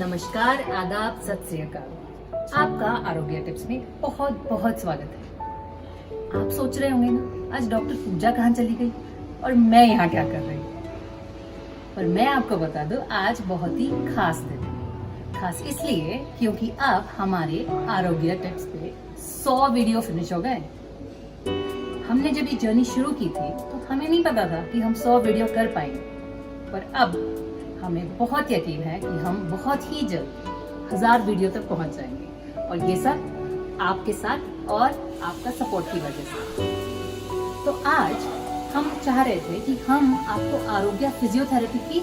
नमस्कार, आदाब, सत श्री अकाल। आपका आरोग्य टिप्स में बहुत बहुत स्वागत है। आप सोच रहे होंगे ना, आज डॉक्टर पूजा कहाँ चली गई और मैं यहाँ क्या कर रही हूँ। पर मैं आपको बता दूं, आज बहुत ही खास दिन है। खास इसलिए क्योंकि अब हमारे आरोग्य टिप्स पे 100 वीडियो फिनिश हो गए। हमने जब ये जर्नी शुरू की थी तो हमें नहीं पता था कि हम 100 वीडियो कर पाएंगे, पर अब हमें बहुत यकीन है कि हम बहुत ही जल्द 1000 वीडियो तक पहुंच जाएंगे, और ये सब आपके साथ और आपका सपोर्ट की वजह से। तो आज हम चाह रहे थे कि हम आपको आरोग्य फिजियोथेरेपी की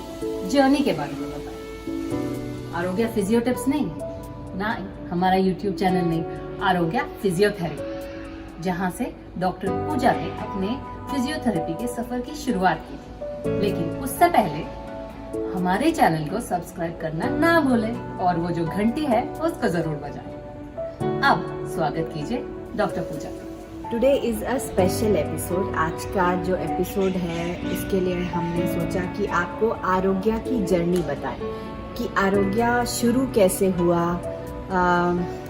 जर्नी के बारे में बताएं। आरोग्य फिजियो टिप्स नहीं, ना हमारा यूट्यूब चैनल नहीं, आरोग्य फिजियोथेरेपी, जहां से डॉक्टर पूजा ने अपने फिजियोथेरेपी के सफर की शुरुआत की थी। लेकिन उससे पहले हमारे चैनल को सब्सक्राइब करना ना भूलें और वो जो घंटी है उसको जरूर बजाएं। अब स्वागत कीजिए doctor Puja. Today is a special episode. आज का जो एपिसोड है इसके लिए हमने सोचा कि आपको आरोग्य की जर्नी बताएं कि आरोग्य शुरू कैसे हुआ।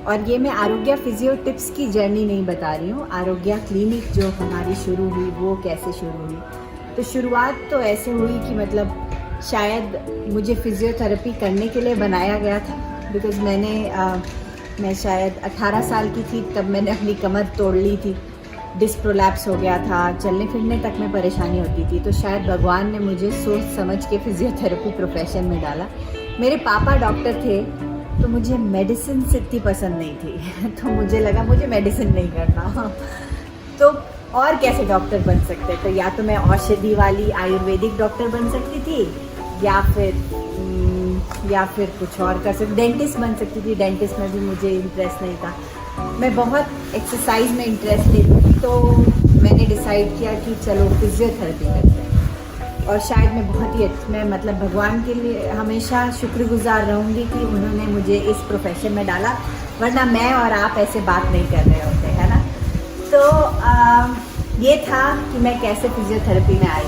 और ये मैं आरोग्य फिजियो टिप्स की जर्नी नहीं बता रही हूँ, आरोग्य क्लिनिक जो हमारी शुरू हुई वो कैसे शुरू हुई। तो शुरुआत तो ऐसे हुई कि मतलब शायद मुझे फिजियोथेरेपी करने के लिए बनाया गया था, बिकॉज़ मैं शायद 18 साल की थी तब मैंने अपनी कमर तोड़ ली थी, डिस्क प्रोलैप्स हो गया था, चलने फिरने तक में परेशानी होती थी। तो शायद भगवान ने मुझे सोच समझ के फिजियोथेरेपी प्रोफेशन में डाला। मेरे पापा डॉक्टर थे तो मुझे मेडिसिन से इतनी पसंद नहीं थी तो मुझे लगा मुझे मेडिसिन नहीं करना तो और कैसे डॉक्टर बन सकते। तो या तो मैं औषधि वाली आयुर्वेदिक डॉक्टर बन सकती थी या फिर कुछ और कर सकती, डेंटिस्ट बन सकती थी। डेंटिस्ट में भी मुझे इंटरेस्ट नहीं था। मैं बहुत एक्सरसाइज में इंटरेस्टेड थी, तो मैंने डिसाइड किया कि चलो फिजियोथेरेपी करते हैं। और शायद मैं मतलब भगवान के लिए हमेशा शुक्रगुजार रहूँगी कि उन्होंने मुझे इस प्रोफेशन में डाला, वरना मैं और आप ऐसे बात नहीं कर रहे होते, है ना। तो ये था कि मैं कैसे फिजियोथेरेपी में आई।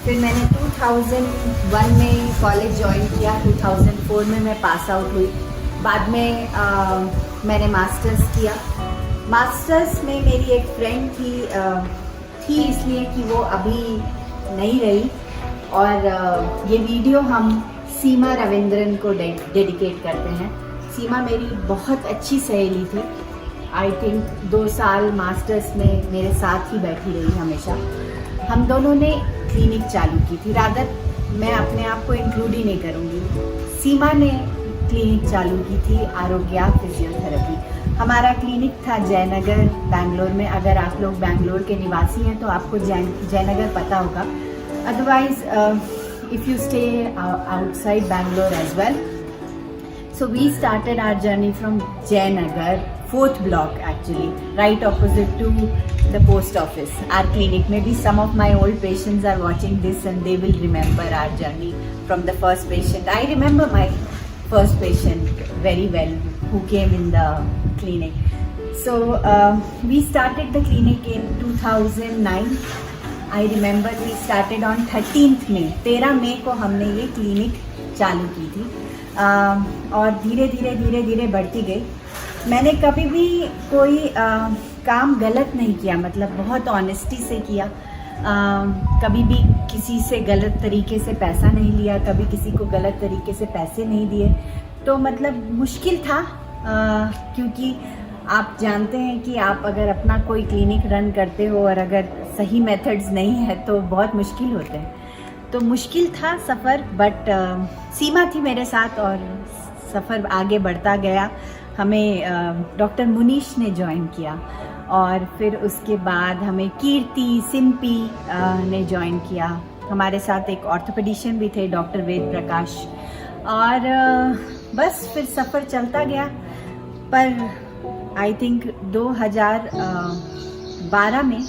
फिर मैंने 2001 में कॉलेज ज्वाइन किया, 2004 में मैं पास आउट हुई। बाद में मैंने मास्टर्स किया। मास्टर्स में मेरी एक फ्रेंड थी इसलिए कि वो अभी नहीं रही, और ये वीडियो हम सीमा रविंद्रन को डेडिकेट करते हैं। सीमा मेरी बहुत अच्छी सहेली थी। आई थिंक 2 साल मास्टर्स में मेरे साथ ही बैठी रही हमेशा। हम दोनों ने क्लिनिक चालू की थी। रादर मैं अपने आप को इंक्लूड ही नहीं करूँगी, सीमा ने क्लिनिक चालू की थी आरोग्य फिजियोथेरेपी। हमारा क्लिनिक था जयनगर बैंगलोर में। अगर आप लोग बैंगलोर के निवासी हैं तो आपको जयनगर पता होगा, otherwise if you stay outside Bangalore as well. So we started our journey from Jayanagar, 4th block actually, right opposite to the post office. Our clinic, maybe some of my old patients are watching this and they will remember our journey from the first patient. I remember my first patient very well who came in the clinic. So we started the clinic in 2009. I remember we started on 13th May. 13 मई को हमने ये clinic चालू की थी। और धीरे धीरे बढ़ती गई। मैंने कभी भी कोई काम गलत नहीं किया, मतलब बहुत ऑनेस्टी से किया। कभी भी किसी से गलत तरीके से पैसा नहीं लिया, कभी किसी को गलत तरीके से पैसे नहीं दिए। तो मतलब मुश्किल था, क्योंकि आप जानते हैं कि आप अगर अपना कोई क्लिनिक रन करते हो और अगर सही मेथड्स नहीं है तो बहुत मुश्किल होते हैं। तो मुश्किल था सफ़र, बट सीमा थी मेरे साथ और सफ़र आगे बढ़ता गया। हमें डॉक्टर मुनीश ने ज्वाइन किया, और फिर उसके बाद हमें कीर्ति सिम्पी ने ज्वाइन किया। हमारे साथ एक ऑर्थोपेडिशियन भी थे, डॉक्टर वेद प्रकाश। और बस फिर सफ़र चलता गया। पर आई थिंक 2012 में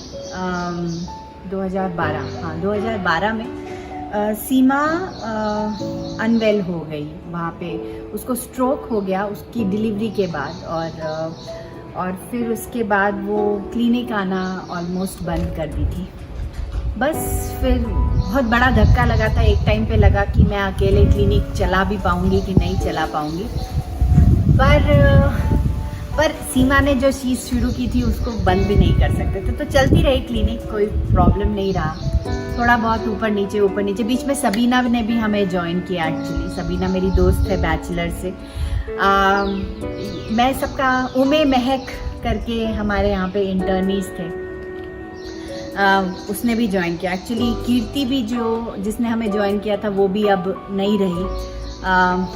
सीमा अनवेल हो गई। वहाँ पे उसको स्ट्रोक हो गया उसकी डिलीवरी के बाद, और फिर उसके बाद वो क्लिनिक आना ऑलमोस्ट बंद कर दी थी। बस फिर बहुत बड़ा धक्का लगा था। एक टाइम पे लगा कि मैं अकेले क्लिनिक चला भी पाऊँगी कि नहीं चला पाऊँगी, पर सीमा ने जो चीज़ शुरू की थी उसको बंद भी नहीं कर सकते थे, तो चलती रही क्लिनिक, कोई प्रॉब्लम नहीं रहा। थोड़ा बहुत ऊपर नीचे बीच में सबीना ने भी हमें ज्वाइन किया। एक्चुअली सबीना मेरी दोस्त है बैचलर से। मैं सबका उमे महक करके हमारे यहाँ पे इंटर्नीज थे, उसने भी ज्वाइन किया। एक्चुअली कीर्ति भी जिसने हमें ज्वाइन किया था वो भी अब नहीं रही।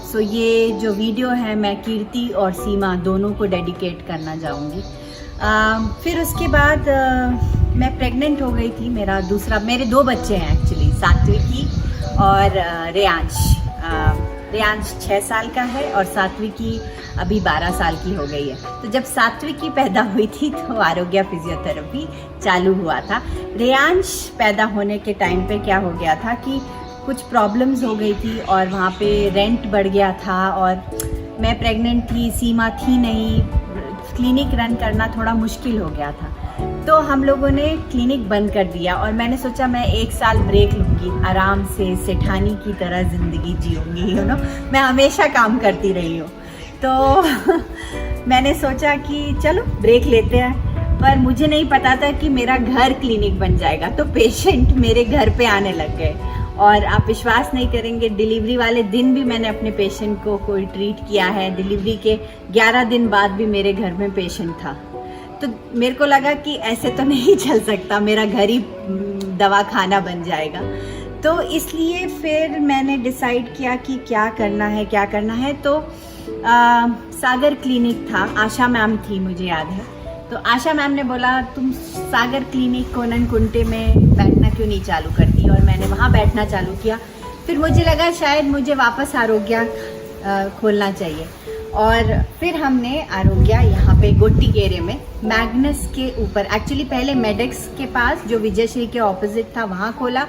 सो ये जो वीडियो है मैं कीर्ति और सीमा दोनों को डेडिकेट करना चाहूँगी। फिर उसके बाद मैं प्रेग्नेंट हो गई थी। मेरे 2 बच्चे हैं एक्चुअली, सात्विकी और रेयांश 6 साल का है और सात्विकी अभी 12 साल की हो गई है। तो जब सात्विकी पैदा हुई थी तो आरोग्य फिजियोथेरेपी चालू हुआ था। रेयांश पैदा होने के टाइम पे क्या हो गया था कि कुछ प्रॉब्लम्स हो गई थी और वहाँ पे रेंट बढ़ गया था और मैं प्रेग्नेंट थी, सीमा थी नहीं, क्लिनिक रन करना थोड़ा मुश्किल हो गया था। तो हम लोगों ने क्लिनिक बंद कर दिया और मैंने सोचा मैं 1 साल ब्रेक लूँगी, आराम से सेठानी की तरह ज़िंदगी जीऊँगी। मैं हमेशा काम करती रही हूँ, तो मैंने सोचा कि चलो ब्रेक लेते हैं। पर मुझे नहीं पता था कि मेरा घर क्लिनिक बन जाएगा, तो पेशेंट मेरे घर पे आने लग गए। और आप विश्वास नहीं करेंगे, डिलीवरी वाले दिन भी मैंने अपने पेशेंट को कोई ट्रीट किया है। डिलीवरी के 11 दिन बाद भी मेरे घर में पेशेंट था। तो मेरे को लगा कि ऐसे तो नहीं चल सकता, मेरा घर ही दवा खाना बन जाएगा। तो इसलिए फिर मैंने डिसाइड किया कि क्या करना है। तो सागर क्लिनिक था, आशा मैम थी, मुझे याद है। तो आशा मैम ने बोला तुम सागर क्लिनिक कोनन कुंटे में बैठना क्यों नहीं चालू करती, और मैंने वहाँ बैठना चालू किया। फिर मुझे लगा शायद मुझे वापस आरोग्य खोलना चाहिए, और फिर हमने आरोग्य यहाँ पे गोट्टीगेरे में मैग्नस के ऊपर, एक्चुअली पहले मेडेक्स के पास जो विजयश्री के ऑपोजिट था वहाँ खोला,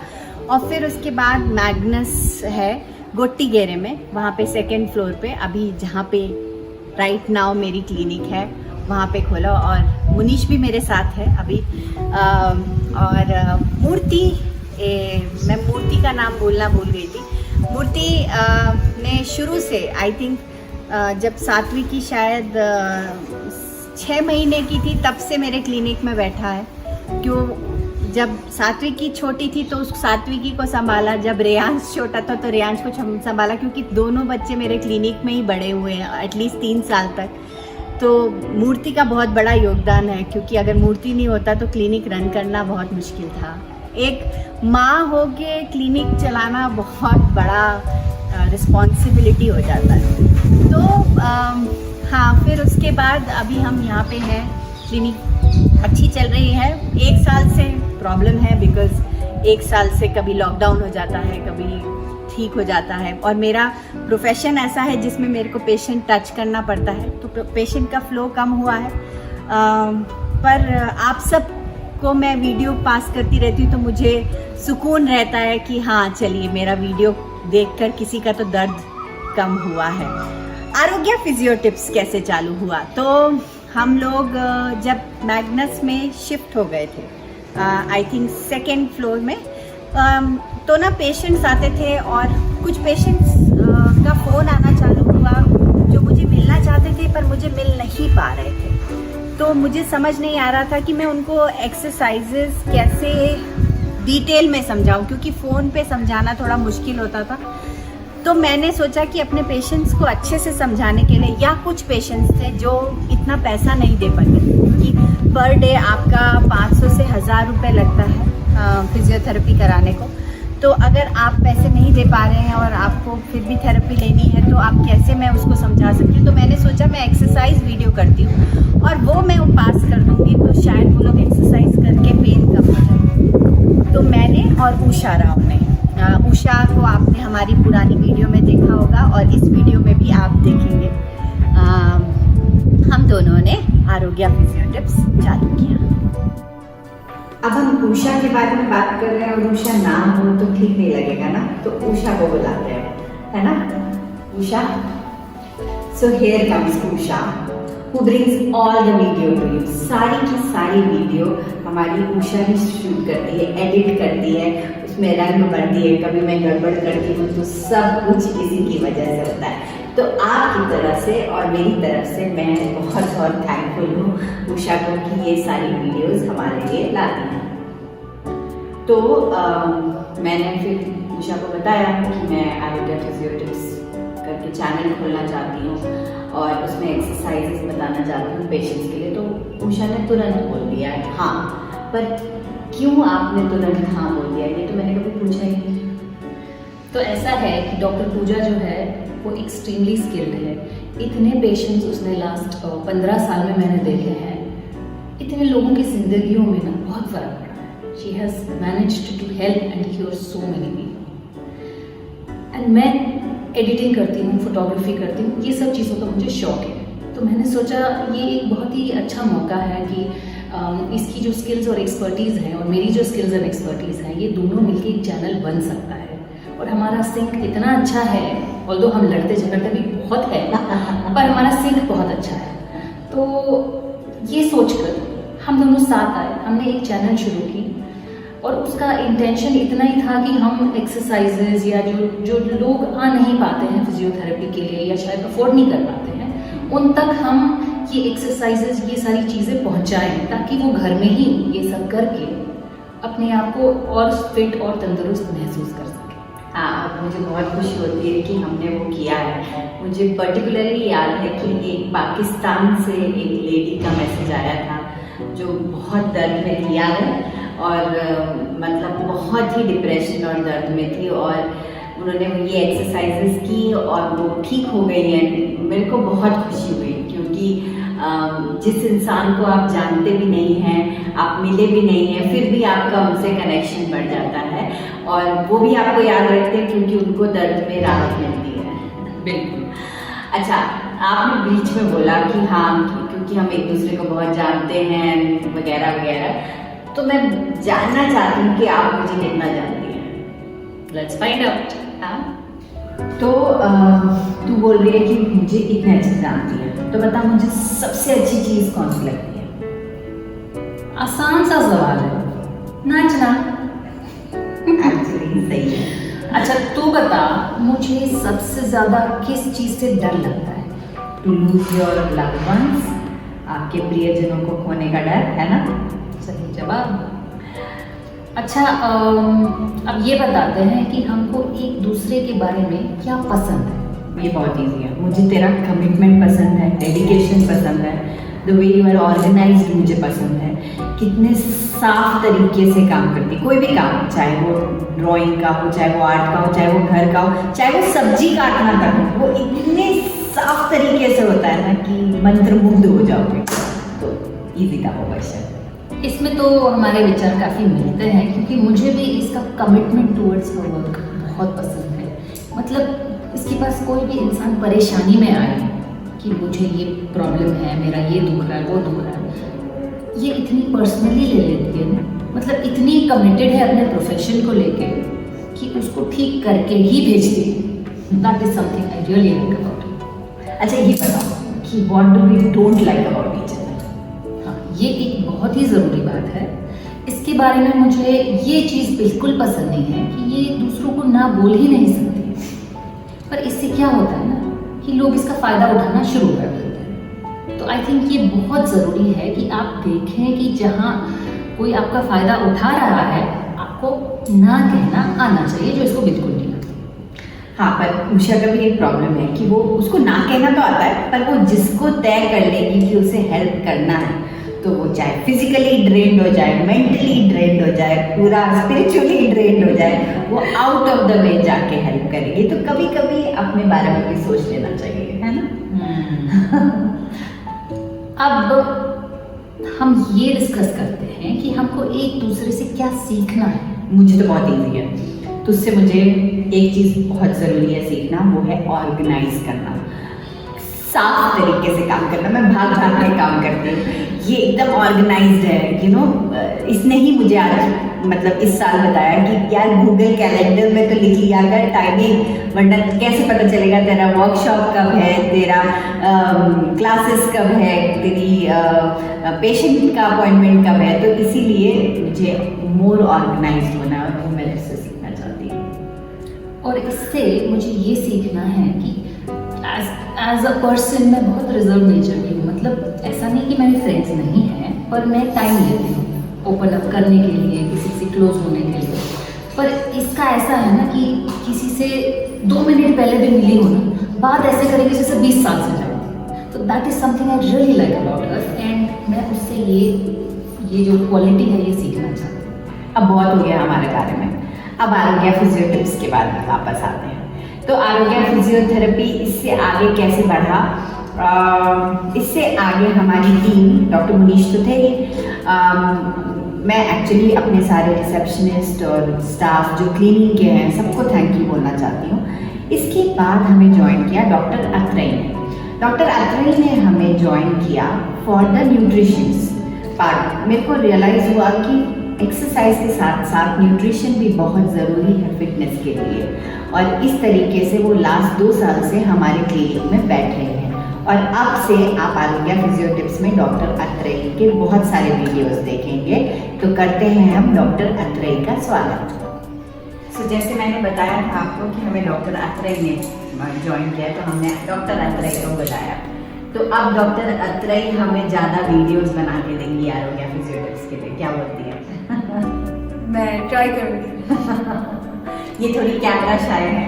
और फिर उसके बाद मैग्नस है गोट्टीगेरे में, वहाँ पे 2nd फ्लोर पे अभी जहाँ पे राइट नाउ मेरी क्लिनिक है वहाँ पे खोला। और मुनीश भी मेरे साथ है अभी। और मूर्ति, मैं मूर्ति का नाम बोलना भूल गई थी। मूर्ति ने शुरू से आई थिंक जब सात्विकी शायद 6 महीने की थी तब से मेरे क्लिनिक में बैठा है। क्यों, जब सात्विकी छोटी थी तो उस सात्विकी को संभाला, जब रेयांश छोटा था तो रेयांश को संभाला, क्योंकि दोनों बच्चे मेरे क्लिनिक में ही बड़े हुए हैं एटलीस्ट 3 साल तक। तो मूर्ति का बहुत बड़ा योगदान है, क्योंकि अगर मूर्ति नहीं होता तो क्लिनिक रन करना बहुत मुश्किल था। एक माँ हो के क्लिनिक चलाना बहुत बड़ा रिस्पॉन्सिबिलिटी हो जाता है। तो हाँ, फिर उसके बाद अभी हम यहाँ पे हैं, क्लिनिक अच्छी चल रही है। 1 साल से प्रॉब्लम है, बिकॉज 1 साल से कभी लॉकडाउन हो जाता है, कभी ठीक हो जाता है, और मेरा प्रोफेशन ऐसा है जिसमें मेरे को पेशेंट टच करना पड़ता है, तो पेशेंट का फ्लो कम हुआ है। पर आप सब को मैं वीडियो पास करती रहती हूँ तो मुझे सुकून रहता है कि हाँ चलिए मेरा वीडियो देखकर किसी का तो दर्द कम हुआ है। आरोग्य फिजियो टिप्स कैसे चालू हुआ, तो हम लोग जब मैग्नस में शिफ्ट हो गए थे आई थिंक 2nd फ्लोर में, तो ना पेशेंट्स आते थे और कुछ पेशेंट्स का फ़ोन आना चालू हुआ जो मुझे मिलना चाहते थे पर मुझे मिल नहीं पा रहे थे। तो मुझे समझ नहीं आ रहा था कि मैं उनको एक्सरसाइजेस कैसे डिटेल में समझाऊं, क्योंकि फ़ोन पे समझाना थोड़ा मुश्किल होता था। तो मैंने सोचा कि अपने पेशेंट्स को अच्छे से समझाने के लिए, या कुछ पेशेंट्स थे जो इतना पैसा नहीं दे पाते, क्योंकि पर डे आपका 500 से 1000 रुपये लगता है फिजियोथेरेपी कराने को। तो अगर आप पैसे नहीं दे पा रहे हैं और आपको फिर भी थेरेपी लेनी है तो आप कैसे, मैं उसको समझा सकती हूँ। तो मैंने सोचा मैं एक्सरसाइज वीडियो करती हूँ और वो मैं पास कर दूँगी, तो शायद वो लोग एक्सरसाइज करके पेन कम हो जाए। तो मैंने और उषा राव ने, उषा को आपने हमारी पुरानी वीडियो में देखा होगा और इस वीडियो में भी आप देखेंगे, हम दोनों ने आरोग्य फिजियो टिप्स चालू किया। अब हम उषा के बारे में बात कर रहे हैं और उषा नाम हो तो ठीक नहीं लगेगा ना, तो उषा को बुलाते हैं, है ना Usha. So here comes Usha who brings all the video to you। सारी की सारी वीडियो हमारी उषा ही शूट करती है, एडिट करती है, उसमें रंग भरती है, कभी मैं गड़बड़ करती हूँ, तो सब कुछ इसी की वजह से होता है। तो आपकी तरफ से और मेरी तरफ से मैं बहुत बहुत थैंकफुल हूँ उषा को कि ये सारी वीडियोस हमारे लिए लाती हैं। तो मैंने फिर उषा को बताया कि मैं आरोग्य फिजियो टिप्स करके चैनल खोलना चाहती हूँ और उसमें एक्सरसाइजेस बताना चाहती हूँ पेशेंट्स के लिए। तो उषा ने तुरंत बोल दिया है हाँ, पर क्यों आपने तुरंत हाँ बोल दिया, ये तो मैंने कभी पूछा ही नहीं। तो ऐसा है कि डॉक्टर पूजा जो है वो एक्सट्रीमली स्किल्ड है। इतने पेशेंट्स उसने लास्ट 15 साल में मैंने देखे हैं, इतने लोगों की जिंदगियों में ना बहुत फर्क पड़ा है। She has managed to help and cure so many people. And मैं एडिटिंग करती हूँ, फोटोग्राफी करती हूँ, ये सब चीज़ों का मुझे शौक है। तो मैंने सोचा ये एक बहुत ही अच्छा मौका है कि इसकी जो स्किल्स और एक्सपर्टीज़ हैं और मेरी जो स्किल्स एंड एक्सपर्टीज़ हैं, ये दोनों मिलकर एक चैनल बन सकता है। और हमारा सिंक इतना अच्छा है, ऑल्दो हम लड़ते झगड़ते भी बहुत है पर हमारा सिंक बहुत अच्छा है। तो ये सोचकर हम दोनों साथ आए, हमने एक चैनल शुरू की और उसका इंटेंशन इतना ही था कि हम एक्सरसाइजेज या जो लोग आ नहीं पाते हैं फिजियोथेरेपी के लिए या शायद अफोर्ड नहीं कर पाते हैं, उन तक हम ये एक्सरसाइजेज ये सारी चीज़ें पहुंचाएं ताकि वो घर में ही ये सब करके अपने आप को और फिट और तंदुरुस्त महसूस कर सकें। हाँ, मुझे बहुत खुशी होती है कि हमने वो किया है। मुझे पर्टिकुलरली याद है कि एक पाकिस्तान से एक लेडी का मैसेज आया था जो बहुत दर्द में थी याद है, और मतलब बहुत ही डिप्रेशन और दर्द में थी, और उन्होंने ये एक्सरसाइजेस की और वो ठीक हो गई है। मेरे को बहुत खुशी हुई क्योंकि जिस इंसान को आप जानते भी नहीं हैं, आप मिले भी नहीं हैं, फिर भी आपका उनसे कनेक्शन बढ़ जाता है और वो भी आपको याद रखते हैं क्योंकि उनको दर्द में राहत मिलती है। बिल्कुल। अच्छा, आपने बीच में बोला कि हाँ क्योंकि हम एक दूसरे को बहुत जानते हैं वगैरह वगैरह, तो मैं जानना चाहती हूँ कि आप मुझे कितना जानती हैं। Let's find out. हाँ, तो तू बोल रही है कि मुझे इतने अच्छे जानती है, तो बता मुझे सबसे अच्छी चीज़ कौन सी लगती है? आसान सा सवाल है, नाचना। एक्चुअली सही है। अच्छा तू बता, मुझे सबसे ज़्यादा किस चीज़ से डर लगता है? To lose your loved ones, आपके प्रियजनों को खोने का डर, है ना? सही जवाब। अच्छा अब ये बताते हैं कि हमको एक दूसरे के बारे में क्या पसंद है। ये बहुत ईजी है। मुझे तेरा कमिटमेंट पसंद है, डेडिकेशन पसंद है, the way you are organised मुझे पसंद है, कितने साफ तरीके से काम करती, कोई भी काम, चाहे वो ड्राइंग का हो, चाहे वो आर्ट का हो, चाहे वो घर का हो, चाहे वो सब्जी काटना का हो, वो इतने साफ तरीके से होता है ना कि मंत्रमुग्ध हो जाओगे। तो ईजी था वो क्वेश्चन। इसमें तो हमारे विचार काफ़ी मिलते हैं क्योंकि मुझे भी इसका कमिटमेंट टूवर्ड्स का वर्क बहुत पसंद है। मतलब इसके पास कोई भी इंसान परेशानी में आए कि मुझे ये प्रॉब्लम है, मेरा ये दुख रहा है, वो दुख रहा है, ये इतनी पर्सनली ले लेती है ना, मतलब इतनी कमिटेड है अपने प्रोफेशन को लेके कि उसको ठीक करके ही भेजती है। That is something I really like about it. अच्छा ये बताओ कि what do we don't like about each other? ये एक बहुत ही ज़रूरी बात है। इसके बारे में मुझे ये चीज़ बिल्कुल पसंद नहीं है कि ये दूसरों को ना बोल ही नहीं सकती, पर इससे क्या होता है ना कि लोग इसका फ़ायदा उठाना शुरू कर देते हैं। तो आई थिंक ये बहुत ज़रूरी है कि आप देखें कि जहाँ कोई आपका फ़ायदा उठा रहा है, आपको ना कहना आना चाहिए, जो इसको बिल्कुल नहीं आता। हाँ, पर उषा का भी एक प्रॉब्लम है कि वो उसको ना कहना तो आता है, पर वो जिसको तय कर लेगी कि उसे हेल्प करना है, तो वो चाहे फिजिकली ड्रेन्ड हो जाए, मेंटली ड्रेन्ड हो जाए, पूरा स्पिरिचुअली ड्रेन्ड हो जाए, वो आउट ऑफ द वे जाके हेल्प करेगी। तो कभी कभी अपने बारे में भी सोच लेना चाहिए, है ना? अब हम ये डिस्कस करते हैं कि हमको एक दूसरे से क्या सीखना है। मुझे तो बहुत ईजी है। तो उससे मुझे एक चीज़ बहुत ज़रूरी है सीखना, वो है ऑर्गेनाइज करना, साफ तरीके से काम करना। मैं भाग भाग के काम करती हूँ, ये एकदम ऑर्गेनाइज्ड है, यू नो। इसने ही मुझे आज मतलब इस साल बताया कि यार गूगल कैलेंडर में तो लिख लिया कर टाइमिंग, वरना कैसे पता चलेगा तेरा वर्कशॉप कब है, तेरा क्लासेस कब है, तेरी पेशेंट का अपॉइंटमेंट कब है। तो इसीलिए मुझे मोर ऑर्गेनाइज्ड होना है और वो मेरे से और इससे मुझे ये सीखना है कि एज अ पर्सन मैं बहुत रिजर्व नेचर की हूँ। मतलब ऐसा नहीं कि मेरे फ्रेंड्स नहीं हैं, पर मैं टाइम लेती हूँ ओपन अप करने के लिए, किसी से क्लोज होने के लिए। पर इसका ऐसा है ना कि किसी से 2 मिनट पहले भी मिली हो ना, बात ऐसे करेगी जैसे 20 साल से जाओ। तो that is something I really like about her, and मैं उससे ये जो क्वालिटी है ये सीखना चाहती हूँ। अब बहुत हो गया हमारे बारे में, अब आरोग्य फिजियो टिप्स के बारे में वापस आते हैं। तो आरोग्य फिजियोथेरेपी इससे आगे कैसे बढ़ा? इससे आगे हमारी टीम, डॉक्टर मुनीश तो थे ही, मैं एक्चुअली अपने सारे रिसेप्शनिस्ट और स्टाफ जो क्लीनिंग के हैं सबको थैंक यू बोलना चाहती हूँ। इसके बाद हमें ज्वाइन किया डॉक्टर अत्रेय ने। डॉक्टर अत्रेय ने हमें ज्वाइन किया फॉर द न्यूट्रिशंस पार्ट। मेरे को रियलाइज़ हुआ कि एक्सरसाइज के साथ साथ न्यूट्रिशन भी बहुत ज़रूरी है फिटनेस के लिए, और इस तरीके से वो लास्ट 2 साल से हमारे क्लिनिक में बैठ रहे हैं। और अब से आप आरोग्य फिजियो टिप्स में डॉक्टर अत्रेय के बहुत सारे वीडियोस देखेंगे। तो करते हैं हम डॉक्टर अत्रेय का स्वागत। सो जैसे मैंने बताया था आपको कि हमें डॉक्टर अत्रेय ने ज्वाइन किया, तो हमने डॉक्टर अत्रेय को बुलाया। तो अब डॉक्टर अत्रेय हमें ज़्यादा वीडियोस बना के देंगी आरोग्य फिजियो टिप्स के लिए, क्या बोलती है? मैं ट्राई करूँगी। ये थोड़ी कैमरा शाय है,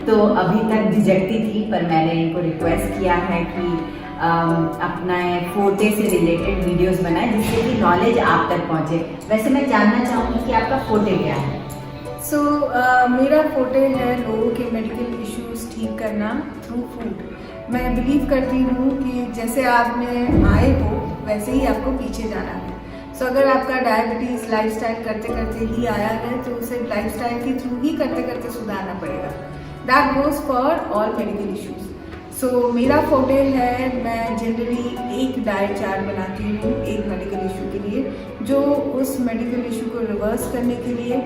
तो अभी तक झिझकती थी, पर मैंने इनको रिक्वेस्ट किया है कि अपना फोटे से रिलेटेड वीडियोस बनाएं जिससे कि नॉलेज आप तक पहुंचे। वैसे मैं जानना चाहूँगी कि आपका फोटे क्या है? सो मेरा फोटे है लोगों के मेडिकल इश्यूज ठीक करना थ्रू फूड। मैं बिलीव करती हूँ कि जैसे आप में आए हो वैसे ही आपको पीछे जाना है। सो अगर आपका डायबिटीज़ लाइफस्टाइल करते करते ही आया है तो उसे लाइफस्टाइल के थ्रू ही करते करते सुधारना पड़ेगा। That goes for all medical issues. So मेरा फोटे है, मैं जनरली एक डाइट चार्ट बनाती हूँ एक मेडिकल इशू के लिए, जो उस मेडिकल इशू को रिवर्स करने के लिए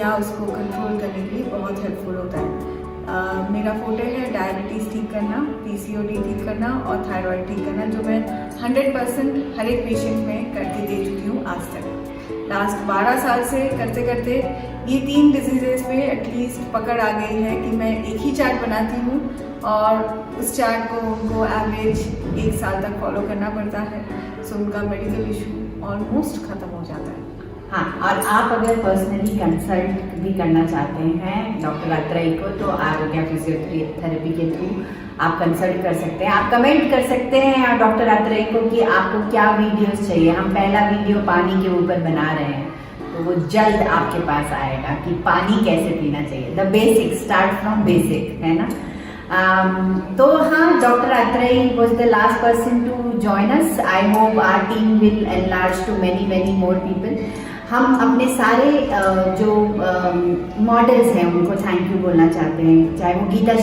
या उसको कंट्रोल करने के लिए बहुत हेल्पफुल होता है। मेरा फोटे है डायबिटीज़ ठीक करना, पीसीओडी ठीक करना और थायराइड ठीक करना, जो मैं 100% हर एक पेशेंट में करके दे चुकी हूँ आज तक। लास्ट 12 साल से करते करते ये 3 डिजीज़ेस पे एटलीस्ट पकड़ आ गई है कि मैं एक ही चार्ट बनाती हूँ और उस चार्ट को उनको एवरेज 1 साल तक फॉलो करना पड़ता है। सो उनका मेडिकल इशू ऑलमोस्ट ख़त्म हो जाता है। हाँ, और आप अगर पर्सनली कंसल्ट भी करना चाहते हैं डॉक्टर अत्रेय को, तो आरोग्य फिजियोथेरेपी के थ्रू आप कंसल्ट कर सकते हैं। आप कमेंट कर सकते हैं डॉक्टर अत्रेय को कि आपको क्या वीडियोस चाहिए। हम पहला वीडियो पानी के ऊपर बना रहे हैं, तो वो जल्द आपके पास आएगा कि पानी कैसे पीना चाहिए। The basic, start from basic, है ना। तो हाँ, doctor Atreya was the last person to join us. I hope our team will enlarge to many more people. हम अपने सारे जो मॉडल्स हैं उनको थैंक यू बोलना चाहते हैं, चाहे वो गीता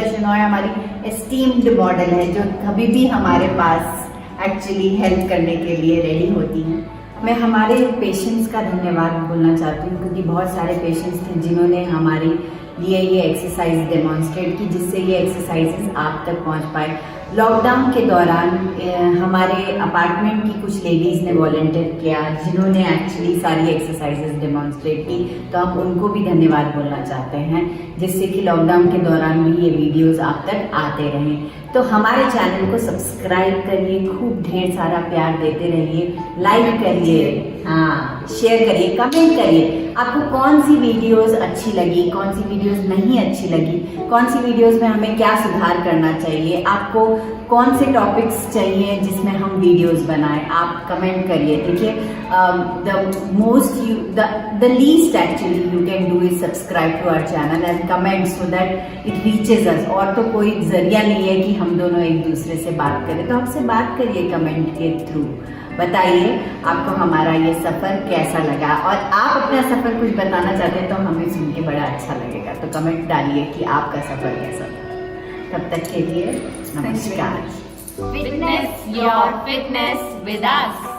शिनोय हमारी एस्टीम्ड मॉडल है जो कभी भी हमारे पास एक्चुअली हेल्प करने के लिए रेडी होती हैं। मैं हमारे पेशेंट्स का धन्यवाद बोलना चाहती हूँ, क्योंकि बहुत सारे पेशेंट्स थे जिन्होंने हमारे लिए ये एक्सरसाइज डेमॉन्स्ट्रेट की, जिससे ये एक्सरसाइजेस आप तक पहुँच पाए। लॉकडाउन के दौरान हमारे अपार्टमेंट की कुछ लेडीज़ ने वॉलंटियर किया, जिन्होंने एक्चुअली सारी एक्सरसाइजेस डेमॉन्स्ट्रेट की, तो हम उनको भी धन्यवाद बोलना चाहते हैं, जिससे कि लॉकडाउन के दौरान भी ये वीडियोस आप तक आते रहें। तो हमारे चैनल को सब्सक्राइब करिए, खूब ढेर सारा प्यार देते रहिए, लाइक करिए, हाँ, शेयर करिए, कमेंट करिए आपको कौन सी वीडियोस अच्छी लगी, कौन सी वीडियोस नहीं अच्छी लगी, कौन सी वीडियोस में हमें क्या सुधार करना चाहिए, आपको कौन से टॉपिक्स चाहिए जिसमें हम वीडियोस बनाएं। आप कमेंट करिए। देखिए, the least actually you can do is subscribe to our channel and comment so that it reaches us. और तो कोई जरिया नहीं है कि हम दोनों एक दूसरे से बात करें, तो हमसे बात करिए कमेंट के थ्रू। बताइए आपको हमारा ये सफ़र कैसा लगा, और आप अपना सफ़र कुछ बताना चाहते हैं तो हमें सुन के बड़ा अच्छा लगेगा। तो कमेंट डालिए कि आपका सफ़र कैसा था। तब तक के लिए नमस्कार। Witness your fitness with us.